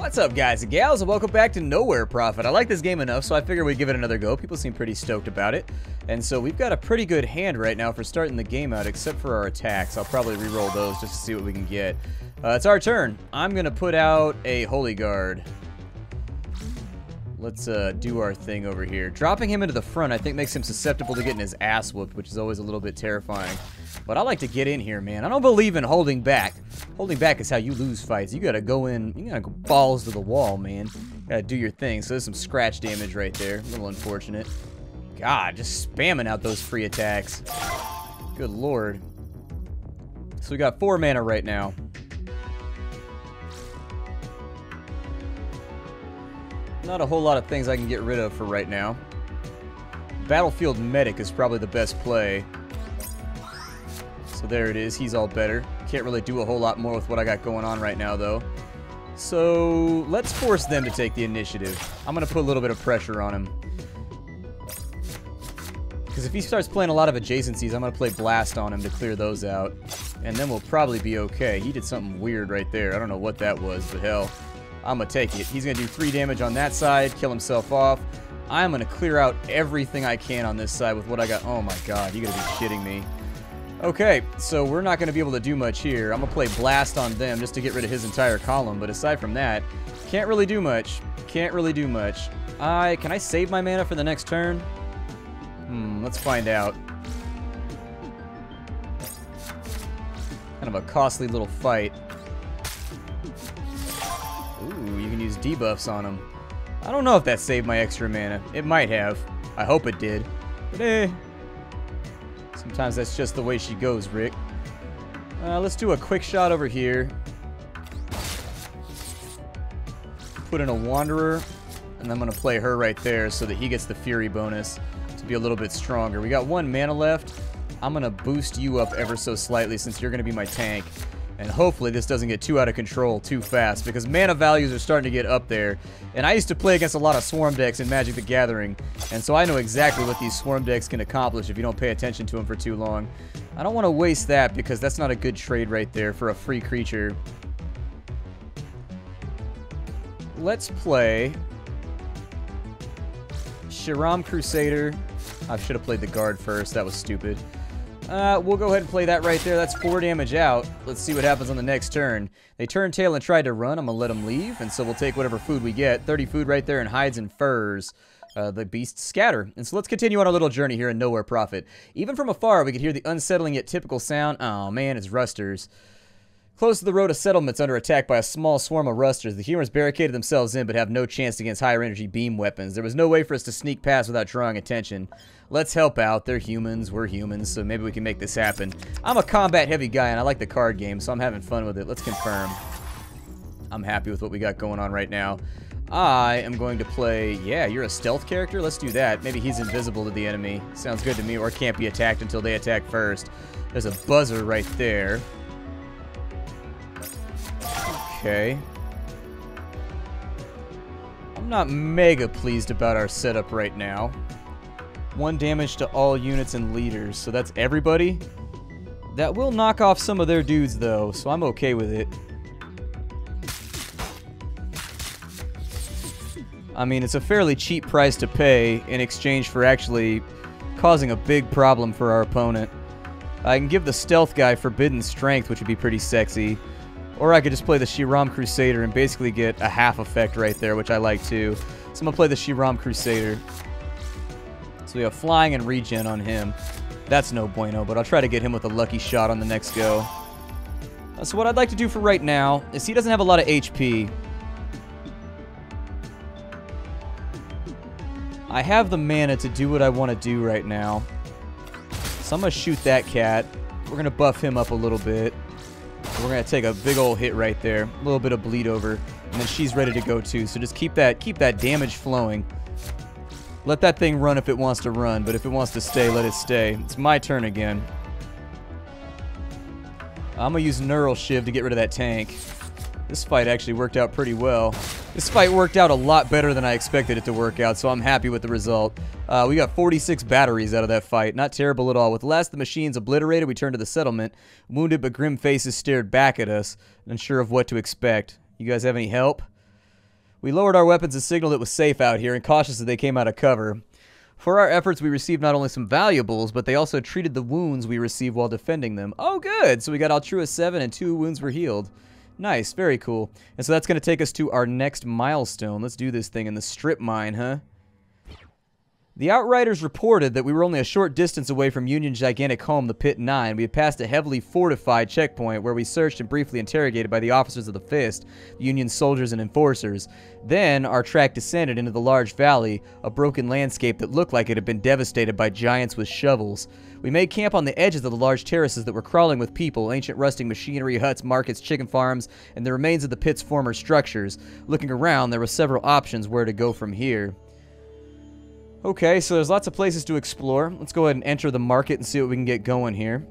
What's up, guys and gals, and welcome back to Nowhere Profit. I like this game enough, so I figured we'd give it another go. People seem pretty stoked about it. And so we've got a pretty good hand right now for starting the game out, except for our attacks. I'll probably re-roll those just to see what we can get. It's our turn. I'm going to put out a Holy Guard. Let's do our thing over here. Dropping him into the front, I think, makes him susceptible to getting his ass whooped, which is always a little bit terrifying. But I like to get in here, man. I don't believe in holding back. Holding back is how you lose fights. You gotta go in, you gotta go balls to the wall, man. You gotta do your thing. So there's some scratch damage right there. A little unfortunate. God, just spamming out those free attacks. Good lord. So we got 4 mana right now. Not a whole lot of things I can get rid of for right now. Battlefield Medic is probably the best play. So there it is. He's all better. Can't really do a whole lot more with what I got going on right now, though. So let's force them to take the initiative. I'm going to put a little bit of pressure on him. Because if he starts playing a lot of adjacencies, I'm going to play Blast on him to clear those out. And then we'll probably be okay. He did something weird right there. I don't know what that was, but hell, I'm going to take it. He's going to do 3 damage on that side, kill himself off. I'm going to clear out everything I can on this side with what I got. Oh my god, you got to be shitting me. Okay, so we're not going to be able to do much here. I'm going to play Blast on them just to get rid of his entire column, but aside from that, can't really do much. Can't really do much. Can I save my mana for the next turn? Let's find out. Kind of a costly little fight. Ooh, you can use debuffs on him. I don't know if that saved my extra mana. It might have. I hope it did. But sometimes that's just the way she goes, Rick. Let's do a quick shot over here. Put in a Wanderer, and I'm going to play her right there so that he gets the Fury bonus to be a little bit stronger. We got 1 mana left. I'm going to boost you up ever so slightly since you're going to be my tank. And hopefully this doesn't get too out of control too fast, because mana values are starting to get up there. And I used to play against a lot of Swarm decks in Magic the Gathering, and so I know exactly what these Swarm decks can accomplish if you don't pay attention to them for too long. I don't want to waste that, because that's not a good trade right there for a free creature. Let's play Shiram Crusader. I should have played the Guard first. That was stupid. We'll go ahead and play that right there. That's 4 damage out. Let's see what happens on the next turn. They turned tail and tried to run. I'm going to let them leave, and so we'll take whatever food we get. 30 food right there and hides and furs. The beasts scatter. And so let's continue on our little journey here in Nowhere Profit. Even from afar, we could hear the unsettling yet typical sound. Oh, man, it's rusters. Close to the road, a settlement's under attack by a small swarm of rusters. The humans barricaded themselves in, but have no chance against higher energy beam weapons. There was no way for us to sneak past without drawing attention. Let's help out. They're humans, we're humans, so maybe we can make this happen. I'm a combat-heavy guy, and I like the card game, so I'm having fun with it. Let's confirm. I'm happy with what we got going on right now. I am going to play... Yeah, you're a stealth character? Let's do that. Maybe he's invisible to the enemy. Sounds good to me, or can't be attacked until they attack first. There's a buzzer right there. Okay. I'm not mega pleased about our setup right now. 1 damage to all units and leaders, so that's everybody. That will knock off some of their dudes, though, so I'm okay with it. I mean, it's a fairly cheap price to pay in exchange for actually causing a big problem for our opponent. I can give the stealth guy Forbidden Strength, which would be pretty sexy. Or I could just play the Shiram Crusader and basically get a half effect right there, which I like too. So I'm going to play the Shiram Crusader. So we have flying and regen on him. That's no bueno, but I'll try to get him with a lucky shot on the next go. So what I'd like to do for right now is he doesn't have a lot of HP. I have the mana to do what I want to do right now. So I'm going to shoot that cat. We're going to buff him up a little bit. We're going to take a big old hit right there. A little bit of bleed over. And then she's ready to go too. So just keep that damage flowing. Let that thing run if it wants to run. But if it wants to stay, let it stay. It's my turn again. I'm going to use Neural Shiv to get rid of that tank. This fight actually worked out pretty well. This fight worked out a lot better than I expected it to work out, so I'm happy with the result. We got 46 batteries out of that fight. Not terrible at all. With the last of the machines obliterated, we turned to the settlement. Wounded but grim faces stared back at us, unsure of what to expect. You guys have any help? We lowered our weapons and signaled it was safe out here and cautious that they came out of cover. For our efforts, we received not only some valuables, but they also treated the wounds we received while defending them. Oh, good! So we got Altruist 7 and 2 wounds were healed. Nice, very cool. And so that's going to take us to our next milestone. Let's do this thing in the strip mine, huh? The Outriders reported that we were only a short distance away from Union's gigantic home, the Pit 9. We had passed a heavily fortified checkpoint where we searched and briefly interrogated by the officers of the Fist, the Union soldiers and enforcers. Then, our track descended into the large valley, a broken landscape that looked like it had been devastated by giants with shovels. We made camp on the edges of the large terraces that were crawling with people, ancient rusting machinery, huts, markets, chicken farms, and the remains of the pit's former structures. Looking around, there were several options where to go from here. Okay, so there's lots of places to explore. Let's go ahead and enter the market and see what we can get going here.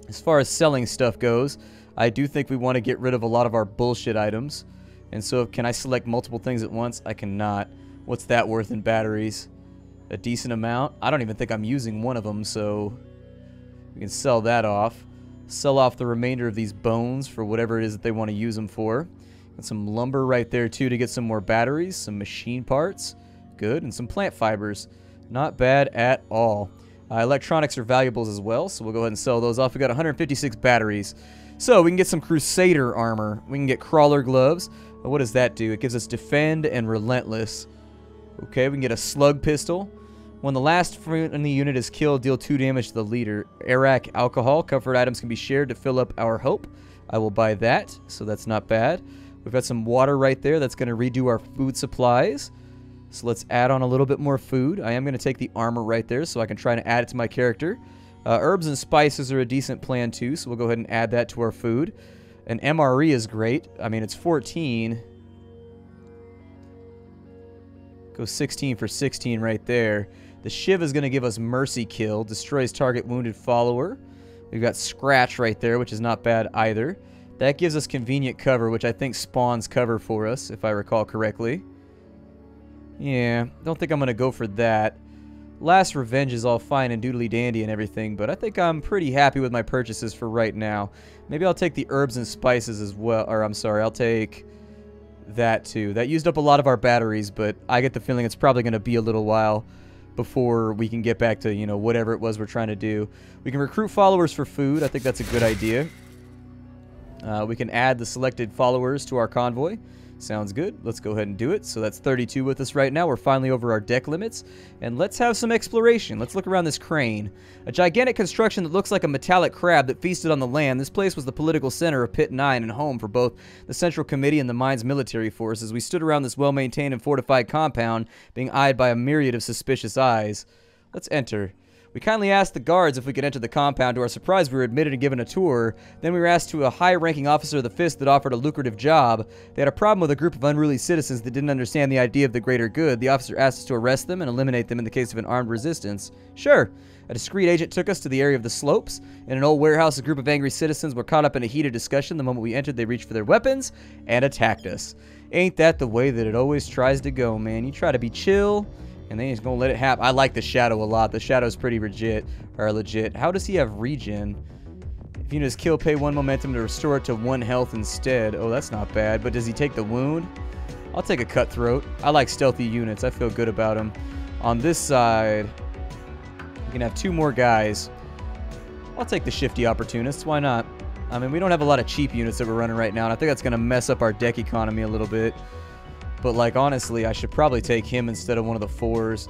As far as selling stuff goes, I do think we want to get rid of a lot of our bullshit items. And so, can I select multiple things at once? I cannot. What's that worth in batteries? A decent amount? I don't even think I'm using one of them, so we can sell that off. Sell off the remainder of these bones for whatever it is that they want to use them for. Got some lumber right there, too, to get some more batteries. Some machine parts. Good, and some plant fibers. Not bad at all. Electronics are valuables as well, so we'll go ahead and sell those off. We got 156 batteries. So we can get some Crusader armor. We can get crawler gloves. What does that do? It gives us defend and relentless. Okay, we can get a slug pistol. When the last friend in the unit is killed, deal 2 damage to the leader. Arak alcohol. Comfort items can be shared to fill up our hope. I will buy that, so that's not bad. We've got some water right there. That's going to redo our food supplies. So let's add on a little bit more food. I am going to take the armor right there so I can try to add it to my character. Herbs and spices are a decent plan too, so we'll go ahead and add that to our food. An MRE is great. I mean, it's 14. Go 16 for 16 right there. The Shiv is going to give us Mercy Kill. Destroys target wounded follower. We've got Scratch right there, which is not bad either. That gives us Convenient Cover, which I think spawns cover for us, if I recall correctly. Yeah, don't think I'm going to go for that. Last Revenge is all fine and doodly dandy and everything, but I think I'm pretty happy with my purchases for right now. Maybe I'll take the herbs and spices as well, or I'm sorry, I'll take that too. That used up a lot of our batteries, but I get the feeling it's probably going to be a little while before we can get back to, you know, whatever it was we're trying to do. We can recruit followers for food. I think that's a good idea. We can add the selected followers to our convoy. Sounds good. Let's go ahead and do it. So that's 32 with us right now. We're finally over our deck limits. And let's have some exploration. Let's look around this crane. A gigantic construction that looks like a metallic crab that feasted on the land. This place was the political center of Pit 9 and home for both the Central Committee and the mine's military forces. We stood around this well-maintained and fortified compound, being eyed by a myriad of suspicious eyes. Let's enter. We kindly asked the guards if we could enter the compound. To our surprise, we were admitted and given a tour. Then we were asked to a high-ranking officer of the Fist that offered a lucrative job. They had a problem with a group of unruly citizens that didn't understand the idea of the greater good. The officer asked us to arrest them and eliminate them in the case of an armed resistance. Sure. A discreet agent took us to the area of the slopes. In an old warehouse, a group of angry citizens were caught up in a heated discussion. The moment we entered, they reached for their weapons and attacked us. Ain't that the way that it always tries to go, man? You try to be chill, and they ain't gonna let it happen. I like the Shadow a lot. The Shadow's pretty legit. How does he have regen? If you just kill, pay 1 momentum to restore it to 1 health instead. Oh, that's not bad. But does he take the wound? I'll take a Cutthroat. I like stealthy units. I feel good about them. On this side, we can have 2 more guys. I'll take the Shifty Opportunists. Why not? I mean, we don't have a lot of cheap units that we're running right now, and I think that's gonna mess up our deck economy a little bit. But, like, honestly, I should probably take him instead of one of the 4s.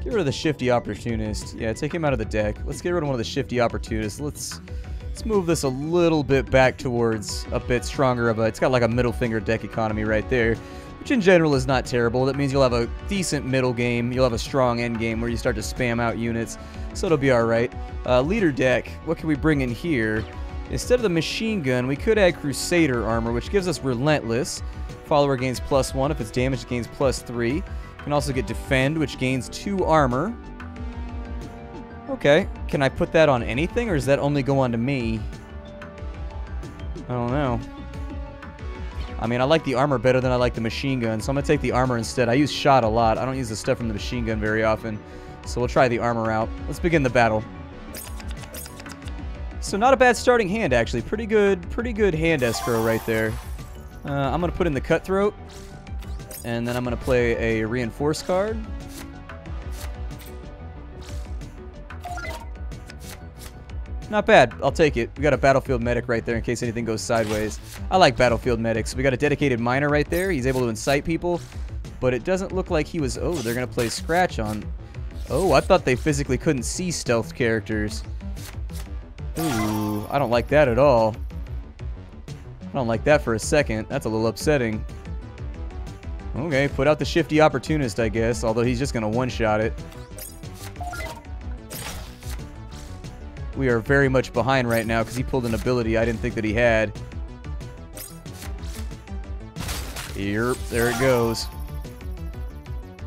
Get rid of the Shifty Opportunist. Yeah, take him out of the deck. Let's get rid of one of the Shifty Opportunists. Let's move this a little bit back towards a bit stronger of a... It's got, like, a middle finger deck economy right there, which in general is not terrible. That means you'll have a decent middle game. You'll have a strong end game where you start to spam out units, so it'll be alright. Leader deck. What can we bring in here? Instead of the machine gun, we could add Crusader armor, which gives us Relentless. Follower gains +1. If it's damaged, it gains +3. You can also get Defend, which gains 2 armor. Okay. Can I put that on anything, or does that only go on to me? I don't know. I mean, I like the armor better than I like the machine gun, so I'm going to take the armor instead. I use shot a lot. I don't use the stuff from the machine gun very often, so we'll try the armor out. Let's begin the battle. So not a bad starting hand, actually. Pretty good hand escrow right there. I'm going to put in the Cutthroat. And then I'm going to play a reinforce card. Not bad. I'll take it. We got a battlefield medic right there in case anything goes sideways. I like battlefield medics. We got a dedicated miner right there. He's able to incite people. But it doesn't look like he was... Oh, they're going to play Scratch on... Oh, I thought they physically couldn't see stealth characters. Ooh, I don't like that at all. I don't like that for a second. That's a little upsetting. Okay, put out the shifty opportunist, I guess. Although he's just going to one-shot it. We are very much behind right now because he pulled an ability I didn't think that he had. Yep, there it goes.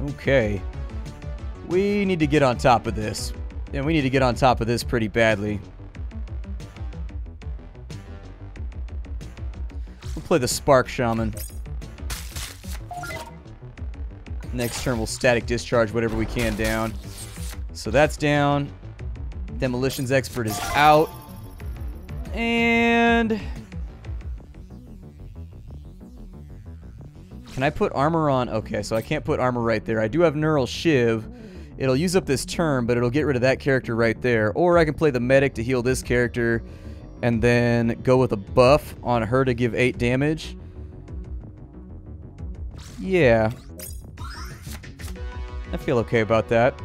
Okay. We need to get on top of this. And we need to get on top of this pretty badly. We'll play the Spark Shaman. Next turn we'll static discharge whatever we can down. So that's down. Demolitions Expert is out. And... Can I put armor on? Okay, so I can't put armor right there. I do have Neural Shiv. It'll use up this turn, but it'll get rid of that character right there. Or I can play the medic to heal this character and then go with a buff on her to give 8 damage. Yeah. I feel okay about that.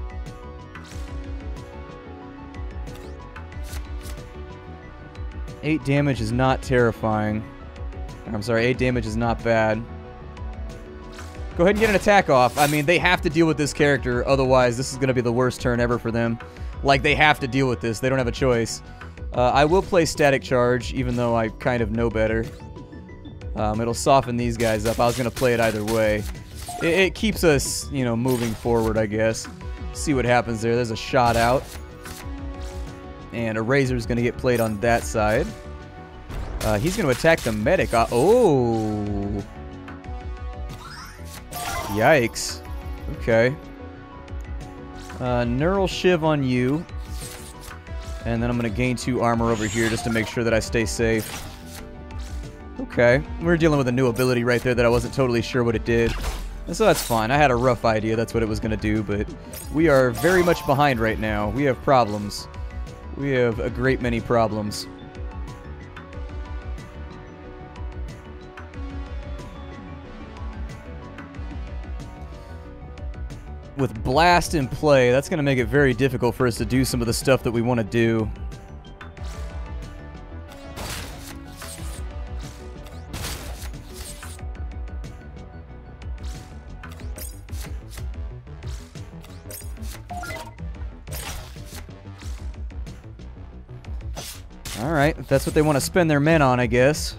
Eight damage is not terrifying. I'm sorry, 8 damage is not bad. Go ahead and get an attack off. I mean, they have to deal with this character, otherwise this is going to be the worst turn ever for them. Like, they have to deal with this. They don't have a choice. I will play Static Charge, even though I kind of know better. It'll soften these guys up. I was going to play it either way. It keeps us, you know, moving forward, I guess. See what happens there. There's a shot out. And a Razor's going to get played on that side. He's going to attack the medic. Oh! Yikes. Okay. Neural Shiv on you. And then I'm going to gain 2 armor over here just to make sure that I stay safe. Okay. We're dealing with a new ability right there that I wasn't totally sure what it did. And so that's fine. I had a rough idea that's what it was going to do, but we are very much behind right now. We have problems. We have a great many problems. With Blast in play, that's going to make it very difficult for us to do some of the stuff that we want to do. Alright, if that's what they want to spend their men on, I guess.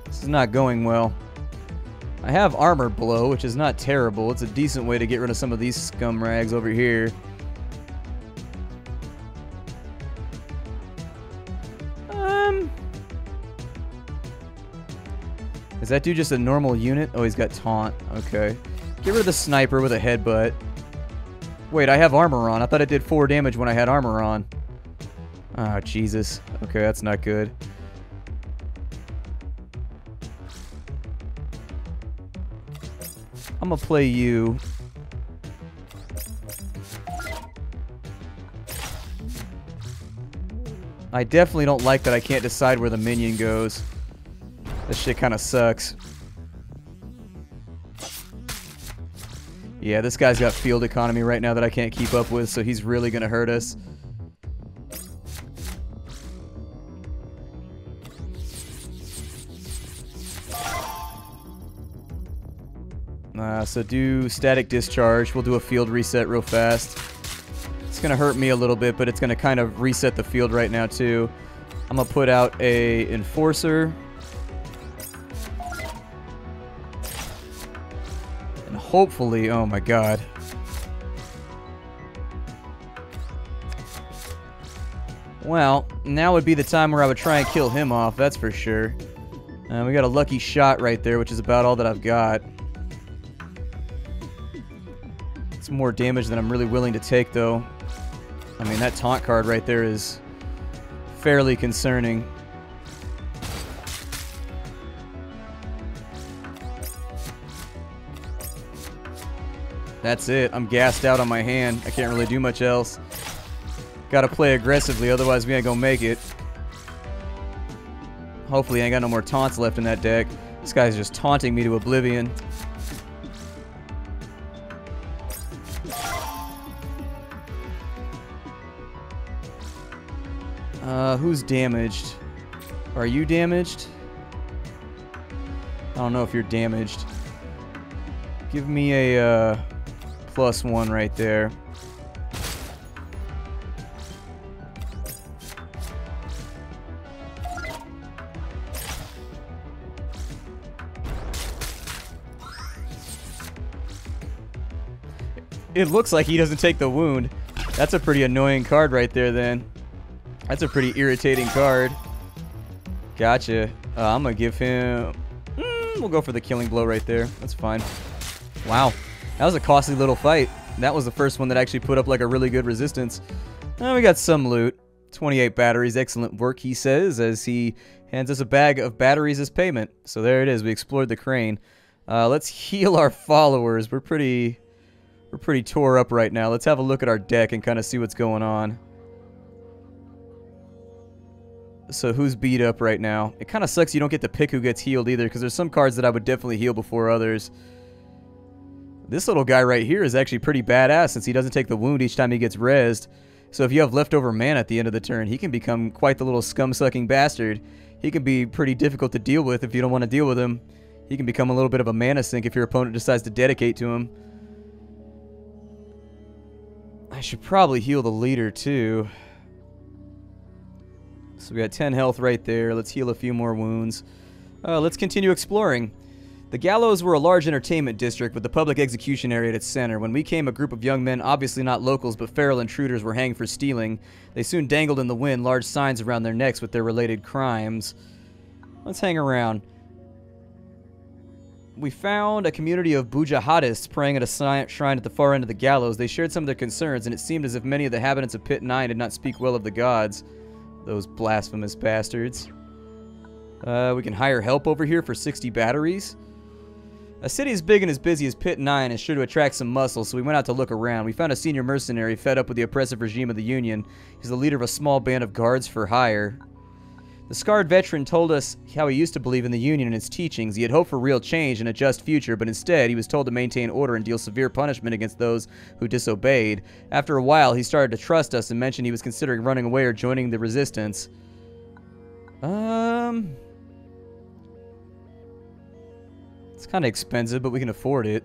This is not going well. I have Armor Blow, which is not terrible. It's a decent way to get rid of some of these scum rags over here. Is that dude just a normal unit? Oh, he's got Taunt. Okay. Get rid of the Sniper with a Headbutt. Wait, I have armor on. I thought it did 4 damage when I had armor on. Oh, Jesus. Okay, that's not good. I'm gonna play you. I definitely don't like that I can't decide where the minion goes. This shit kind of sucks. Yeah, this guy's got field economy right now that I can't keep up with, so he's really going to hurt us. So do static discharge. We'll do a field reset real fast. It's going to hurt me a little bit, but it's going to kind of reset the field right now too. I'm going to put out a enforcer. And hopefully, oh my god. Well, now would be the time where I would try and kill him off, that's for sure. We got a lucky shot right there, which is about all that I've got. It's more damage than I'm really willing to take, though. I mean, that taunt card right there is fairly concerning. That's it. I'm gassed out on my hand. I can't really do much else. Gotta play aggressively, otherwise we ain't gonna make it. Hopefully I ain't got no more taunts left in that deck. This guy's just taunting me to oblivion. Who's damaged? Are you damaged? I don't know if you're damaged. Give me a +1 right there. It looks like he doesn't take the wound. That's a pretty annoying card right there then. That's a pretty irritating card. Gotcha. I'm going to give him... we'll go for the killing blow right there. That's fine. Wow. That was a costly little fight. That was the first one that actually put up like a really good resistance. We got some loot. 28 batteries. Excellent work, he says, as he hands us a bag of batteries as payment. So there it is. We explored the crane. Let's heal our followers. We're pretty tore up right now. Let's have a look at our deck and kind of see what's going on. So who's beat up right now? It kind of sucks you don't get to pick who gets healed either, because there's some cards that I would definitely heal before others. This little guy right here is actually pretty badass since he doesn't take the wound each time he gets rezzed. So if you have leftover mana at the end of the turn, he can become quite the little scum-sucking bastard. He can be pretty difficult to deal with if you don't want to deal with him. He can become a little bit of a mana sink if your opponent decides to dedicate to him. I should probably heal the leader too. So we got 10 health right there. Let's heal a few more wounds. Let's continue exploring. The gallows were a large entertainment district with the public execution area at its center. When we came, a group of young men, obviously not locals but feral intruders, were hanged for stealing. They soon dangled in the wind large signs around their necks with their related crimes. Let's hang around. We found a community of Bujahadists praying at a shrine at the far end of the gallows. They shared some of their concerns, and it seemed as if many of the inhabitants of Pit 9 did not speak well of the gods. Those blasphemous bastards. We can hire help over here for 60 batteries. A city as big and as busy as Pit 9 is sure to attract some muscle, so we went out to look around. We found a senior mercenary fed up with the oppressive regime of the Union. He's the leader of a small band of guards for hire. The scarred veteran told us how he used to believe in the Union and its teachings. He had hoped for real change and a just future, but instead he was told to maintain order and deal severe punishment against those who disobeyed. After a while, he started to trust us and mentioned he was considering running away or joining the resistance. It's kind of expensive, but we can afford it.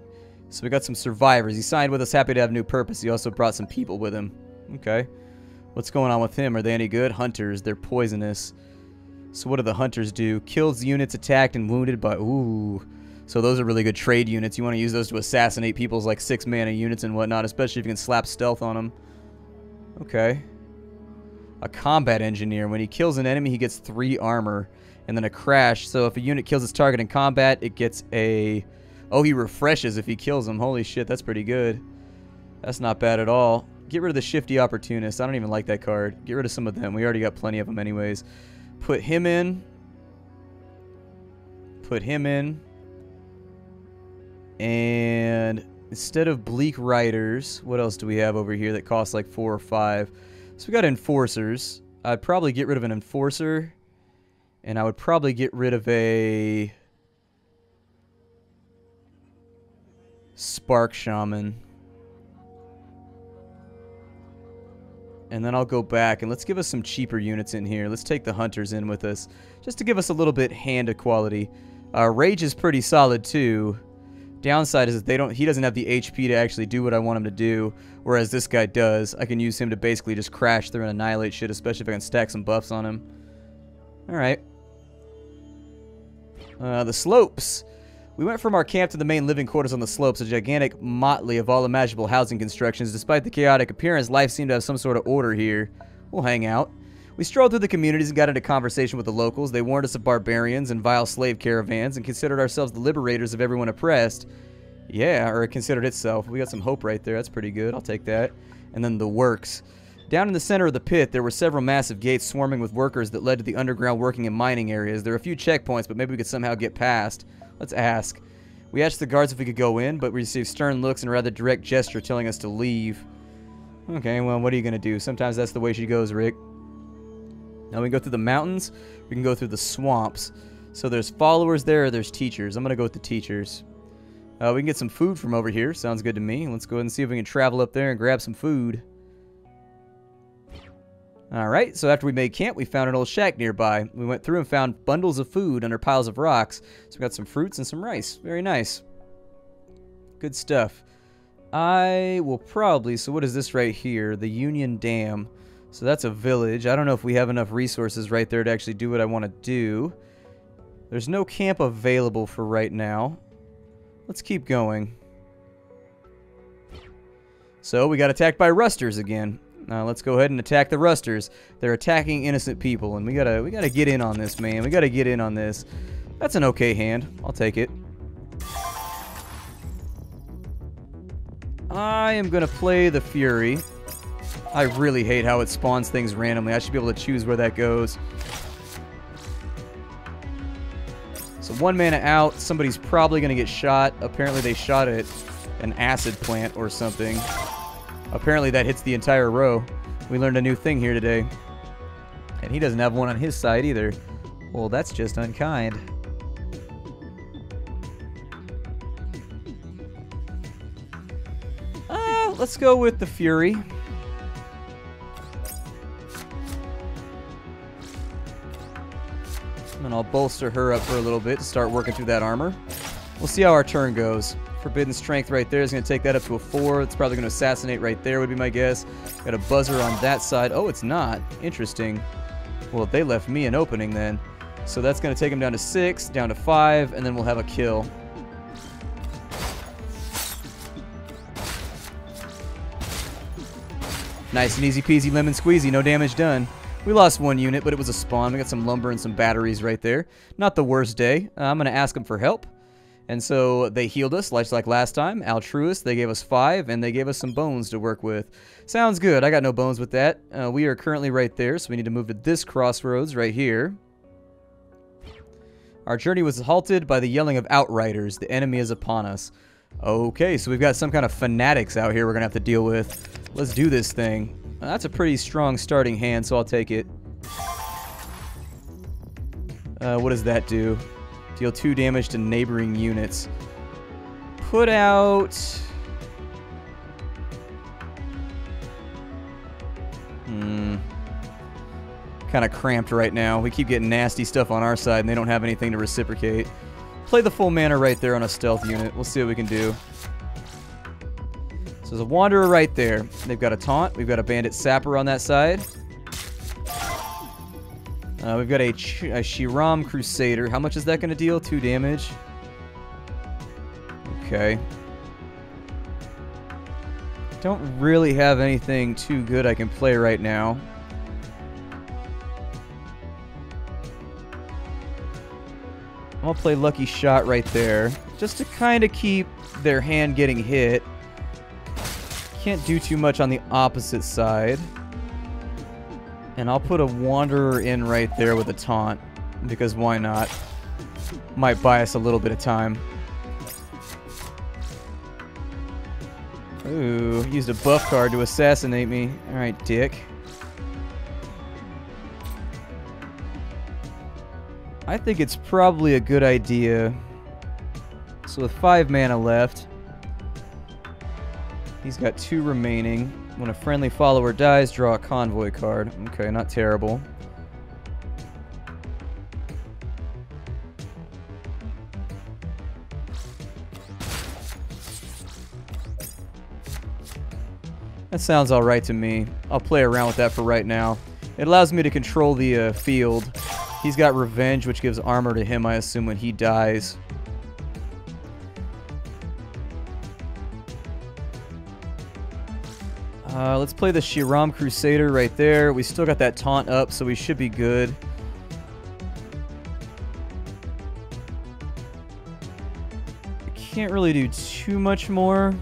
So we got some survivors. He signed with us, happy to have new purpose. He also brought some people with him. Okay. What's going on with him? Are they any good? Hunters. They're poisonous. So what do the hunters do? Kills units attacked and wounded by... Ooh. So those are really good trade units. You want to use those to assassinate people's like 6 mana units and whatnot, especially if you can slap stealth on them. Okay. A combat engineer. When he kills an enemy, he gets 3 armor. And then a crash. So if a unit kills its target in combat, it gets a... Oh, he refreshes if he kills him. Holy shit, that's pretty good. That's not bad at all. Get rid of the shifty opportunist. I don't even like that card. Get rid of some of them. We already got plenty of them anyways. Put him in. Put him in. And instead of Bleak Riders, what else do we have over here that costs like 4 or 5? So we got Enforcers. I'd probably get rid of an Enforcer. And I would probably get rid of a Spark Shaman. And then I'll go back and let's give us some cheaper units in here. Let's take the Hunters in with us just to give us a little bit hand equality. Rage is pretty solid too. Downside is that he doesn't have the HP to actually do what I want him to do, whereas this guy does. I can use him to basically just crash through and annihilate shit, especially if I can stack some buffs on him. Alright. The slopes. We went from our camp to the main living quarters on the slopes, a gigantic motley of all imaginable housing constructions. Despite the chaotic appearance, life seemed to have some sort of order here. We'll hang out. We strolled through the communities and got into conversation with the locals. They warned us of barbarians and vile slave caravans and considered ourselves the liberators of everyone oppressed. Yeah, or it considered itself. We got some hope right there. That's pretty good. I'll take that. And then the works. Down in the center of the pit, there were several massive gates swarming with workers that led to the underground working and mining areas. There are a few checkpoints, but maybe we could somehow get past. Let's ask. We asked the guards if we could go in, but we received stern looks and a rather direct gesture telling us to leave. Okay, well, what are you going to do? Sometimes that's the way she goes, Rick. Now we can go through the mountains, we can go through the swamps. So there's followers there, or there's teachers. I'm going to go with the teachers. We can get some food from over here. Sounds good to me. Let's go ahead and see if we can travel up there and grab some food. Alright, so after we made camp, we found an old shack nearby. We went through and found bundles of food under piles of rocks. So we got some fruits and some rice. Very nice. Good stuff. I will probably... So what is this right here? The Union Dam. So that's a village. I don't know if we have enough resources right there to actually do what I want to do. There's no camp available for right now. Let's keep going. So we got attacked by rusters again. Now let's go ahead and attack the rusters. They're attacking innocent people, and we gotta get in on this, man. We gotta get in on this. That's an okay hand. I'll take it. I am gonna play the Fury. I really hate how it spawns things randomly. I should be able to choose where that goes. So 1 mana out. Somebody's probably gonna get shot. Apparently they shot at an acid plant or something. Apparently that hits the entire row. We learned a new thing here today. And he doesn't have one on his side either. Well, that's just unkind. Let's go with the Fury. And I'll bolster her up for a little bit to start working through that armor. We'll see how our turn goes. Forbidden Strength right there is going to take that up to a 4. It's probably going to assassinate right there would be my guess. Got a buzzer on that side. Oh, it's not. Interesting. Well, they left me an opening then. So that's going to take him down to 6, down to 5, and then we'll have a kill. Nice and easy peasy lemon squeezy. No damage done. We lost 1 unit, but it was a spawn. We got some lumber and some batteries right there. Not the worst day. I'm going to ask them for help. And so they healed us, like last time. Altruist, they gave us 5, and they gave us some bones to work with. Sounds good. I got no bones with that. We are currently right there, so we need to move to this crossroads right here. Our journey was halted by the yelling of outriders. The enemy is upon us. Okay, so we've got some kind of fanatics out here we're going to have to deal with. Let's do this thing. That's a pretty strong starting hand, so I'll take it. What does that do? Deal 2 damage to neighboring units. Put out... Kind of cramped right now. We keep getting nasty stuff on our side, and they don't have anything to reciprocate. Play the full mana right there on a stealth unit. We'll see what we can do. So there's a Wanderer right there. They've got a Taunt. We've got a Bandit Sapper on that side. We've got a Shiram Crusader. How much is that going to deal? 2 damage. Okay. Don't really have anything too good I can play right now. I'll play Lucky Shot right there. Just to kind of keep their hand getting hit. Can't do too much on the opposite side. And I'll put a Wanderer in right there with a Taunt. Because why not? Might buy us a little bit of time. Ooh, used a buff card to assassinate me. Alright, dick. I think it's probably a good idea. So with 5 mana left, he's got 2 remaining. When a friendly follower dies, draw a convoy card. Okay, not terrible. That sounds alright to me. I'll play around with that for right now. It allows me to control the field. He's got Revenge, which gives armor to him, I assume, when he dies. Let's play the Shiram Crusader right there. We still got that Taunt up, so we should be good. Can't really do too much more.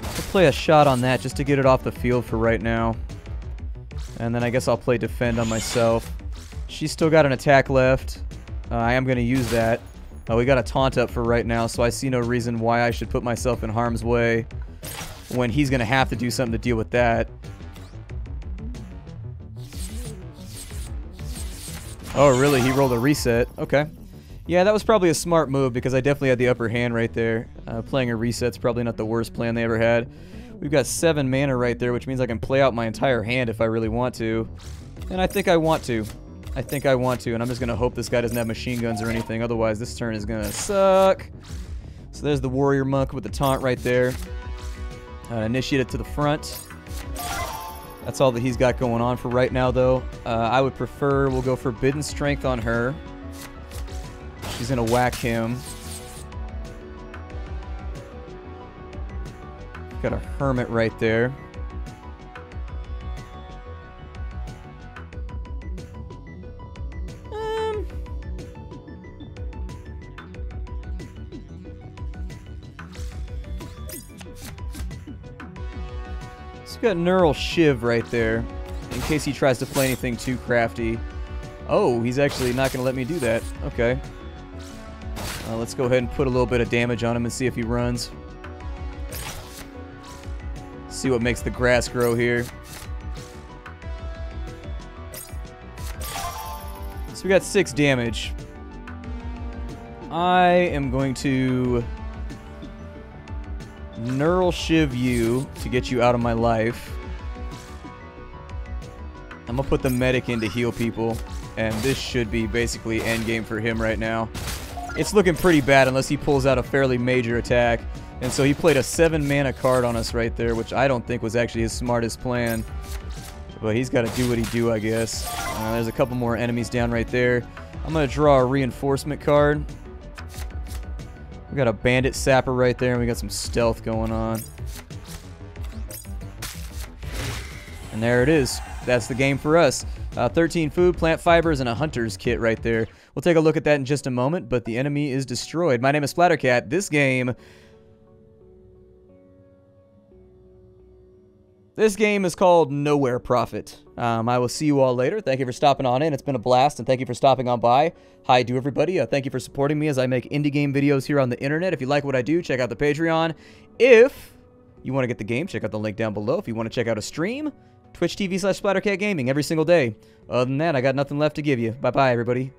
We'll play a shot on that just to get it off the field for right now. And then I guess I'll play defend on myself. She's still got an attack left. I am going to use that. We got a taunt up for right now, so I see no reason why I should put myself in harm's way when he's going to have to do something to deal with that. Oh, really? He rolled a reset. Okay. Yeah, that was probably a smart move because I definitely had the upper hand right there. Playing a reset's probably not the worst plan they ever had. We've got 7 mana right there, which means I can play out my entire hand if I really want to. And I think I want to. I think I want to, and I'm just going to hope this guy doesn't have machine guns or anything. Otherwise, this turn is going to suck. So there's the warrior monk with the taunt right there. Initiate it to the front. That's all that he's got going on for right now, though. I would prefer we'll go Forbidden Strength on her. She's going to whack him. Got a Hermit right there. Got Neural Shiv right there, in case he tries to play anything too crafty. Oh, he's actually not going to let me do that. Okay. Let's go ahead and put a little bit of damage on him and see if he runs. See what makes the grass grow here. So we got 6 damage. I am going to Neural Shiv you to get you out of my life. I'm gonna put the medic in to heal people, and this should be basically endgame for him right now. It's looking pretty bad unless he pulls out a fairly major attack, and so he played a 7 mana card on us right there, which I don't think was actually his smartest plan. But he's got to do what he do, I guess. There's a couple more enemies down right there. I'm gonna draw a reinforcement card. We got a bandit sapper right there, and we got some stealth going on. And there it is. That's the game for us. 13 food, plant fibers, and a hunter's kit right there. We'll take a look at that in just a moment, but the enemy is destroyed. My name is Splattercat. This game is called Nowhere Profit. I will see you all later. Thank you for stopping on in. It's been a blast, and thank you for stopping on by. Hi to everybody. Thank you for supporting me as I make indie game videos here on the internet. If you like what I do, check out the Patreon. If you want to get the game, check out the link down below. If you want to check out a stream, Twitch TV/SplatterCatGaming every single day. Other than that, I got nothing left to give you. Bye-bye, everybody.